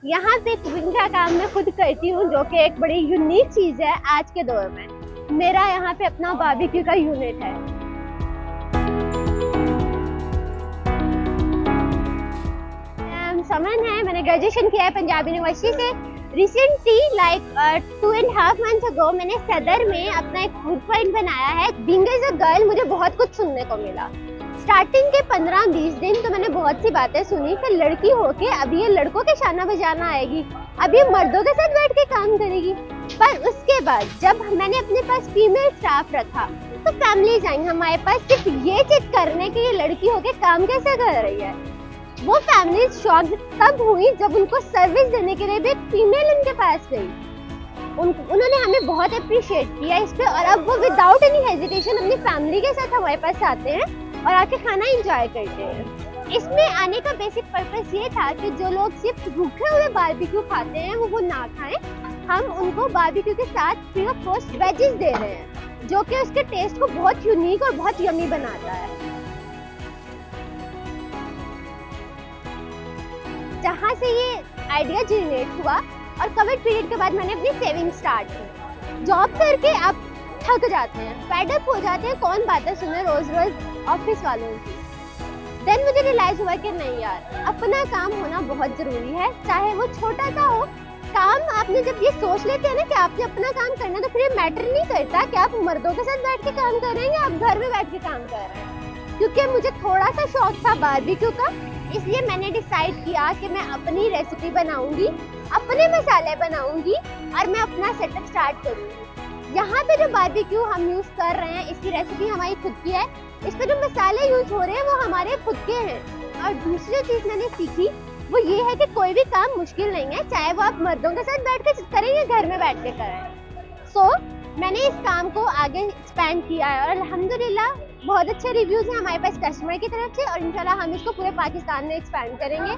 यहाँ पे कुकिंग का काम मैं खुद करती हूँ, जो कि एक बड़ी यूनिक चीज़ है आज के दौर में। मेरा यहाँ पे अपना बारबेक्यू का यूनिट है। समन है, मैंने ग्रेजुएशन किया है पंजाब यूनिवर्सिटी से। रिसेंटली लाइक 2.5 मंथ्स अगो मैंने सदर में अपना एक फूड पॉइंट बनाया है। बीइंग एज अ गर्ल मुझे बहुत कुछ सुनने को मिला। स्टार्टिंग के 15-20 दिन तो मैंने बहुत सी बातें सुनी, फिर लड़की होके अब ये लड़कों के शाना बजाना आएगी, अब ये मर्दों के साथ बैठ के काम करेगी। पर उसके बाद जब मैंने अपने पास फीमेल स्टाफ रखा तो फैमिलीज आई हमारे पास सिर्फ ये चेक करने के ये लड़की होके काम कैसे कर रही है। वो फैमिलीज शॉक तब हुई जब उनको सर्विस देने के लिए भी एक फीमेल उनके पास गई। उन्होंने हमें बहुत अप्रिशिएट किया इस पे, और अब वो विदाउट एनी हेजिटेशन अपनी फैमिली के साथ हमारे पास आते हैं और आके खाना एंजॉय करते हैं। इसमें आने का बेसिक पर्पस ये था कि जो लोग सिर्फ भूखे हुए बारबेक्यू खाते हैं वो ना खाएं। हम उनको बारबेक्यू के साथ फ्री ऑफ कॉस्ट वेजेस दे रहे हैं, जो कि उसके टेस्ट को बहुत यूनिक और बहुत यमी बनाता है। जहाँ से ये आइडिया जनरेट हुआ और कोविड पीरियड के बाद मैंने अपनी सेविंग स्टार्ट की। जॉब करके आप थक जाते हैं, फेड अप हो जाते हैं, कौन बातें सुने रोज रोज ऑफिस वालों की। देन मुझे रियलाइज हुआ कि नहीं यार, अपना काम होना बहुत जरूरी है, चाहे वो छोटा सा हो। काम आपने जब ये सोच लेते हैं ना कि आपने अपना काम करना, तो फिर ये मैटर नहीं करता कि आप मर्दों के साथ बैठ के काम कर रहे हैं या आप घर में बैठ के काम कर रहे हैं। क्योंकि मुझे थोड़ा सा शौक था बारबेक्यू का, इसलिए मैंने डिसाइड किया कि मैं अपनी रेसिपी बनाऊंगी, अपने मसाले बनाऊंगी और मैं अपना सेटअप स्टार्ट करूंगी। यहाँ पे जो बारबेक्यू हम यूज कर रहे हैं, इसकी रेसिपी हमारी खुद की है। इस पे जो मसाले यूज हो रहे हैं वो हमारे खुद के हैं। और दूसरी चीज मैंने सीखी वो ये है कि कोई भी काम मुश्किल नहीं है, चाहे वो आप मर्दों के साथ बैठ के करें या घर में बैठ के करें। मैंने इस काम को आगे एक्सपेंड किया है और अल्हम्दुलिल्लाह बहुत अच्छे रिव्यूज हैं हमारे पास कस्टमर की तरफ से, और इंशाल्लाह हम इसको पूरे पाकिस्तान में एक्सपेंड करेंगे।